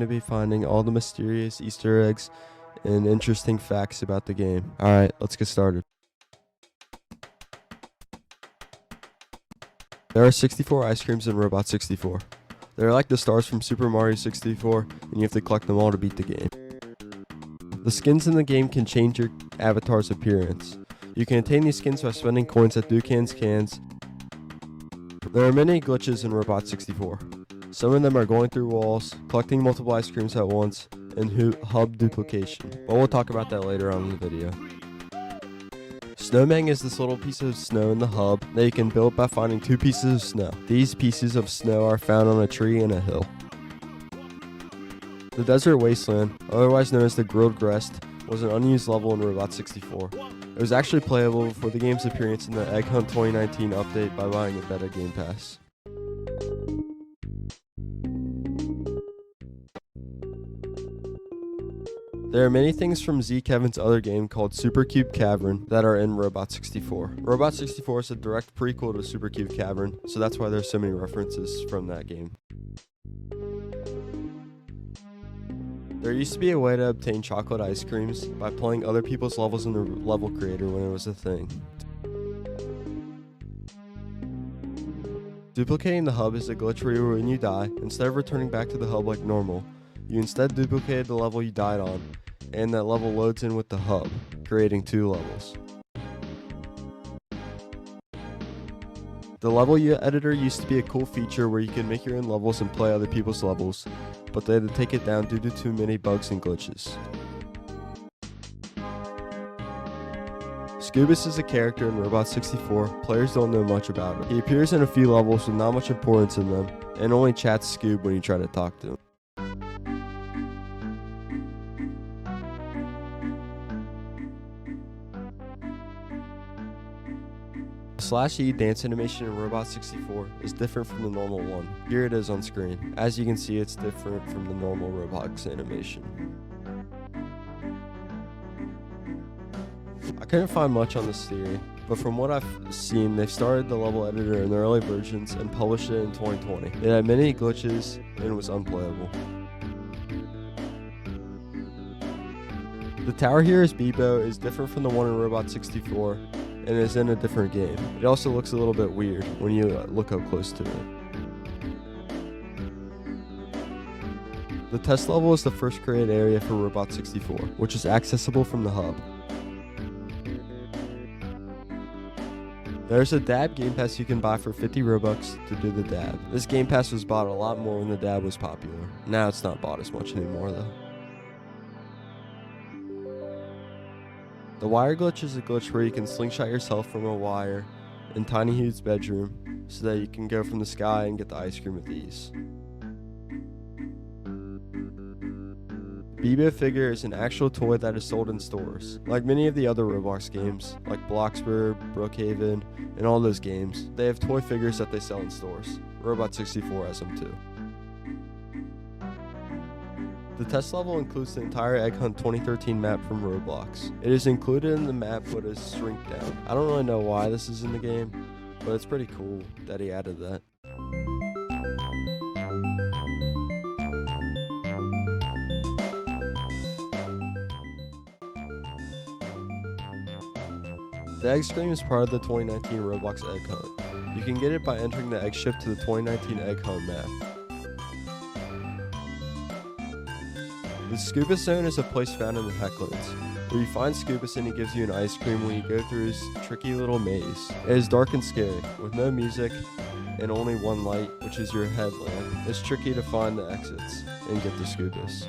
to be finding all the mysterious Easter eggs and interesting facts about the game. Alright, let's get started. There are 64 ice creams in Robot 64. They're like the stars from Super Mario 64, and you have to collect them all to beat the game. The skins in the game can change your avatar's appearance. You can obtain these skins by spending coins at Ducan's cans. There are many glitches in Robot 64. Some of them are going through walls, collecting multiple ice creams at once, and hub duplication, but we'll talk about that later on in the video. Snowman is this little piece of snow in the hub that you can build by finding 2 pieces of snow. These pieces of snow are found on a tree and a hill. The Desert Wasteland, otherwise known as the Grilled Grest, was an unused level in Robot 64. It was actually playable before the game's appearance in the Egg Hunt 2019 update by buying a beta Game Pass. There are many things from Z Kevin's other game called Supercube Cavern that are in Robot 64. Robot 64 is a direct prequel to Supercube Cavern, so that's why there's so many references from that game. There used to be a way to obtain chocolate ice creams by playing other people's levels in the level creator when it was a thing. Duplicating the hub is a glitch where when you die, instead of returning back to the hub like normal, you instead duplicated the level you died on, and that level loads in with the hub, creating 2 levels. The level editor used to be a cool feature where you could make your own levels and play other people's levels, but they had to take it down due to too many bugs and glitches. Scubus is a character in Robot 64. Players don't know much about him. He appears in a few levels with not much importance in them, and only chats Scoob when you try to talk to him. The /E dance animation in Robot 64 is different from the normal one. Here it is on screen. As you can see, it's different from the normal Roblox animation. I couldn't find much on this theory, but from what I've seen, they've started the level editor in the early versions and published it in 2020. It had many glitches and was unplayable. The tower here is Bebo is different from the one in Robot 64. And is in a different game. It also looks a little bit weird when you look up close to it. The test level is the first created area for Robot 64, which is accessible from the hub. There's a dab Game Pass you can buy for 50 Robux to do the dab. This Game Pass was bought a lot more when the dab was popular. Now it's not bought as much anymore though. The wire glitch is a glitch where you can slingshot yourself from a wire in Tiny Hugh's bedroom so that you can go from the sky and get the ice cream with ease. Bebo figure is an actual toy that is sold in stores. Like many of the other Roblox games, like Bloxburg, Brookhaven, and all those games, they have toy figures that they sell in stores. Robot 64 has them too. The test level includes the entire Egg Hunt 2013 map from Roblox. It is included in the map but is shrink down. I don't really know why this is in the game, but it's pretty cool that he added that. The egg scream is part of the 2019 Roblox Egg Hunt. You can get it by entering the egg ship to the 2019 Egg Hunt map. The Scuba Zone is a place found in the Hecklands, where you find Scubus and he gives you an ice cream when you go through his tricky little maze. It is dark and scary, with no music and only one light, which is your headlamp. It's tricky to find the exits and get the Scubus.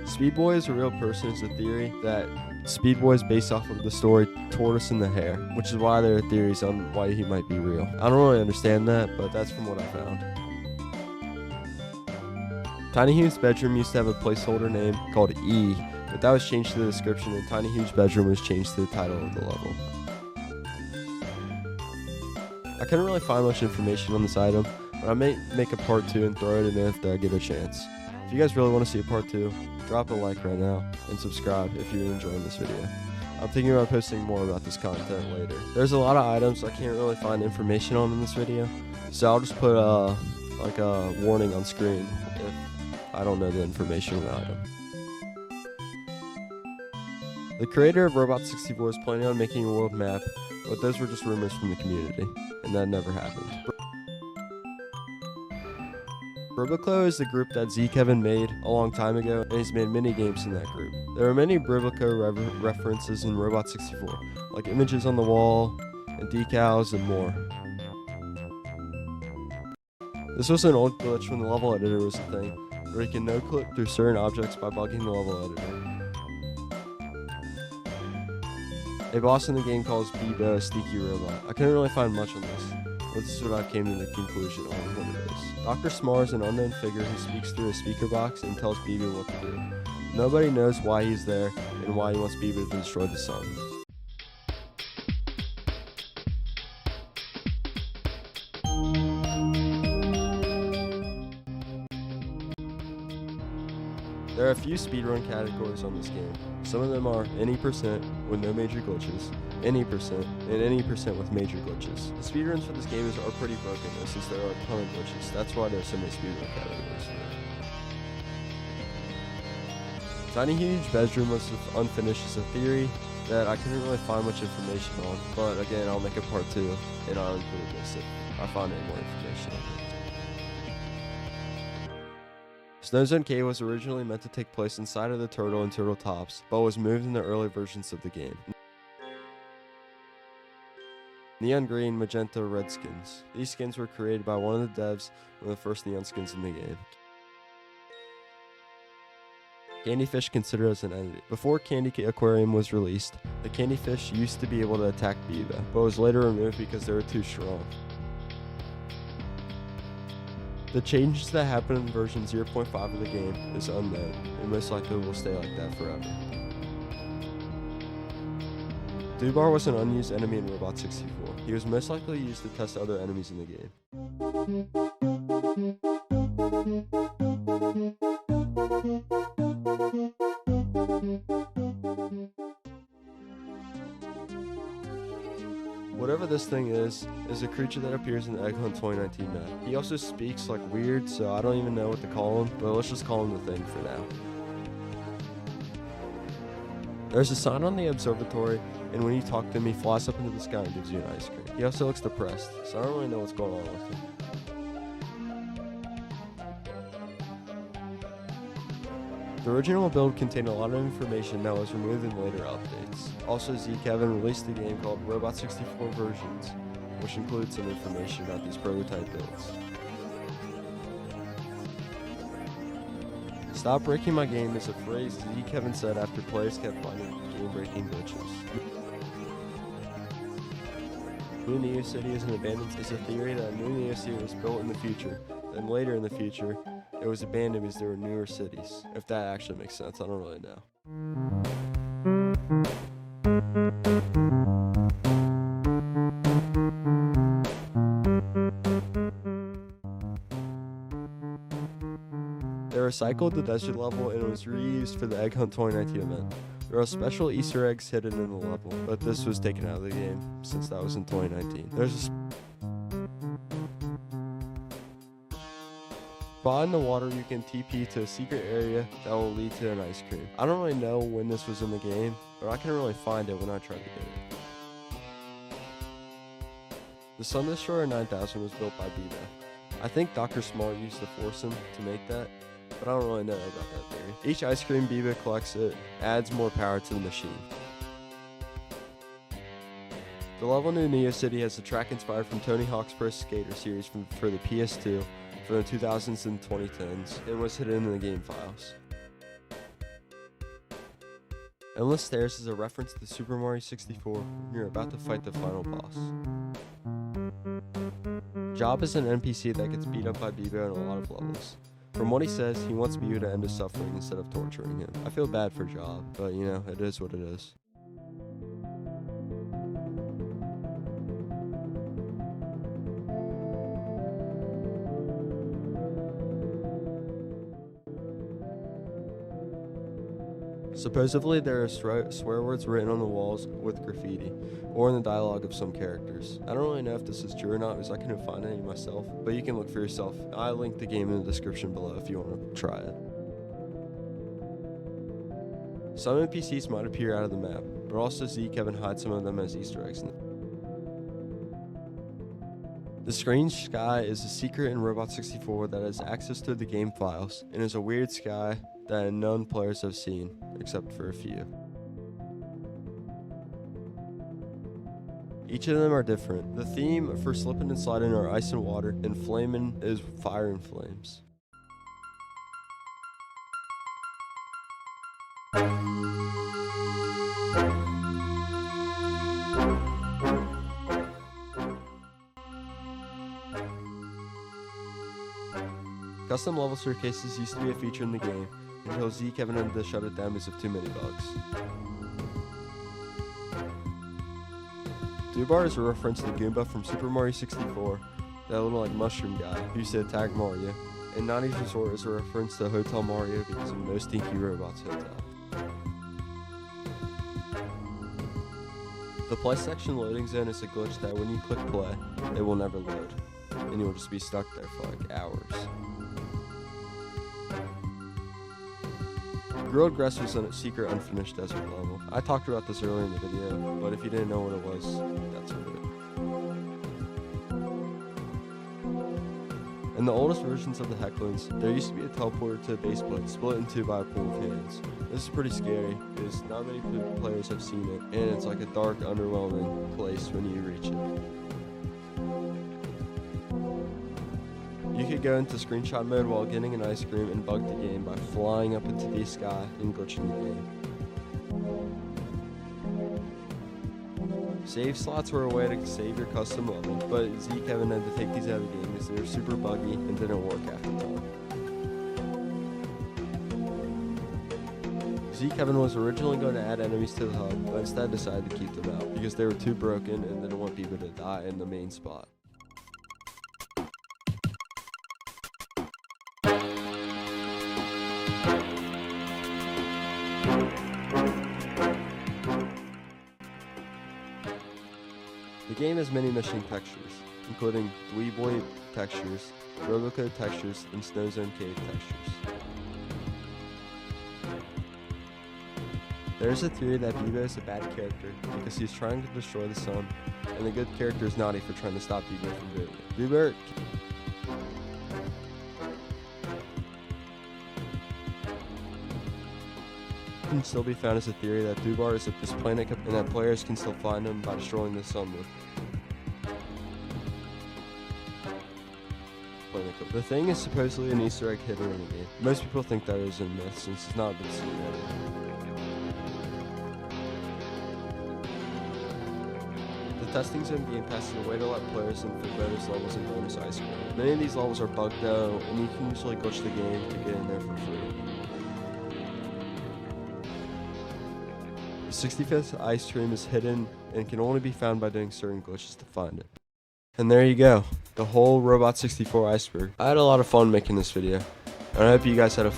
Speedboy is a real person is a theory that Speedboy is based off of the story Tortoise and the Hare, which is why there are theories on why he might be real. I don't really understand that, but that's from what I found. Tiny Hugh's bedroom used to have a placeholder name called E, but that was changed to the description and Tiny Hugh's bedroom was changed to the title of the level. I couldn't really find much information on this item, but I may make a part 2 and throw it in after I get a chance. If you guys really want to see a part 2, drop a like right now and subscribe if you're enjoying this video. I'm thinking about posting more about this content later. There's a lot of items I can't really find information on in this video, so I'll just put a like a warning on screen if I don't know the information of the item. The creator of Robot 64 is planning on making a world map, but those were just rumors from the community, and that never happened. Bribliclo is the group that Kevin made a long time ago, and he's made many games in that group. There are many Bribliclo references in Robot 64, like images on the wall, and decals, and more. This was an old glitch when the level editor was a thing, where you can no-clip through certain objects by bugging the level editor. A boss in the game calls Bibo a sneaky robot. I couldn't really find much on this, but this is what I came to the conclusion on what it is. Dr. Smar is an unknown figure who speaks through a speaker box and tells Bibo what to do. Nobody knows why he's there and why he wants Bibo to destroy the sun. There are a few speedrun categories on this game. Some of them are any percent with no major glitches, any percent, and any percent with major glitches. The speedruns for this game are pretty broken though, since there are a ton of glitches. That's why there are so many speedrun categories for it. Tiny Huge Bedroom was unfinished as a theory that I couldn't really find much information on, but again, I'll make a part 2, and I'll include this if I find any more information on it. Snowzone Cave was originally meant to take place inside of the turtle and turtle tops, but was moved in the early versions of the game. Neon Green, Magenta, Red skins. These skins were created by one of the devs of the first neon skins in the game. Candyfish considered as an entity. Before Candy Aquarium was released, the Candyfish used to be able to attack Biba, but was later removed because they were too strong. The changes that happened in version 0.5 of the game is unknown, and most likely will stay like that forever. Dubar was an unused enemy in Robot 64. He was most likely used to test other enemies in the game. Whatever this thing is a creature that appears in the Egg Hunt 2019 map. He also speaks like weird, so I don't even know what to call him, but let's just call him the thing for now. There's a sign on the observatory, and when you talk to him, he flies up into the sky and gives you an ice cream. He also looks depressed, so I don't really know what's going on with him. The original build contained a lot of information that was removed in later updates. Also, Kevin released a game called Robot 64 Versions, which includes some information about these prototype builds. "Stop breaking my game" is a phrase Kevin said after players kept finding game-breaking glitches. New Neo City is a theory that a new Neo City was built in the future, then later in the future, it was abandoned because there were newer cities. If that actually makes sense, I don't really know. They recycled the desert level and it was reused for the Egg Hunt 2019 event. There are special Easter eggs hidden in the level, but this was taken out of the game since that was in 2019. There's a spot in the water you can TP to a secret area that will lead to an ice cream. I don't really know when this was in the game, but I couldn't really find it when I tried to get it. The Sun Destroyer 9000 was built by Biba. I think Dr. Smart used to force him to make that, but I don't really know about that theory. Each ice cream Biba collects it adds more power to the machine. The level New Neo City has a track inspired from Tony Hawk's Pro Skater series for the PS2 from the 2000s and 2010s and was hidden in the game files. Endless Stairs is a reference to Super Mario 64 when you're about to fight the final boss. Job is an NPC that gets beat up by Bibo in a lot of levels. From what he says, he wants Bibo to end his suffering instead of torturing him. I feel bad for Job, but you know, it is what it is. Supposedly there are swear words written on the walls with graffiti, or in the dialogue of some characters. I don't really know if this is true or not because I couldn't find any myself, but you can look for yourself. I'll link the game in the description below if you want to try it. Some NPCs might appear out of the map, but also Kevin hides some of them as Easter eggs. The strange sky is a secret in Roblox 64 that has access to the game files, and is a weird sky that none players have seen, except for a few. Each of them are different. The theme for slipping and sliding are ice and water, and flaming is fire and flames. Custom level staircases used to be a feature in the game, until Kevin had to shut it down because of too many bugs. Dubar is a reference to the Goomba from Super Mario 64, that little like mushroom guy who used to attack Mario. And Nani's Resort is a reference to Hotel Mario because of No Stinky Robots Hotel. The play section loading zone is a glitch that when you click play, it will never load, and you will just be stuck there for like hours. Grilled Grass was a secret unfinished desert level. I talked about this earlier in the video, but if you didn't know what it was, that's okay. In the oldest versions of the Hecklands, there used to be a teleporter to a base plate split in two by a pool of hands. This is pretty scary because not many players have seen it, and it's like a dark, underwhelming place when you reach it. You could go into screenshot mode while getting an ice cream and bug the game by flying up into the sky and glitching the game. Save slots were a way to save your custom level, but Kevin had to take these out of the game because they were super buggy and didn't work after all. Kevin was originally going to add enemies to the hub, but instead decided to keep them out because they were too broken and didn't want people to die in the main spot. The game has many mission textures, including Dweeboy textures, Robocode textures, and Snow Zone Cave textures. There is a theory that Bebo is a bad character because he is trying to destroy the sun, and the good character is Naughty for trying to stop Bebo from doing it. Bebo can still be found as a theory that Dubar is this planet and that players can still find him by destroying the sun with. The thing is supposedly an Easter egg hidden in the game. Most people think that is a myth since it's not been seen yet. The testing zone game Pass is a way to let players in for bonus levels and bonus ice cream. Many of these levels are bugged though, and you can usually glitch the game to get in there for free. The 65th ice cream is hidden and can only be found by doing certain glitches to find it. And there you go, the whole Roblox 64 Iceberg. I had a lot of fun making this video, and I hope you guys had a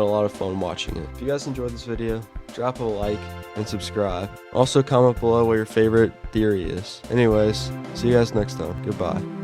lot of fun watching it. If you guys enjoyed this video, drop a like and subscribe. Also comment below what your favorite theory is. Anyways, see you guys next time. Goodbye.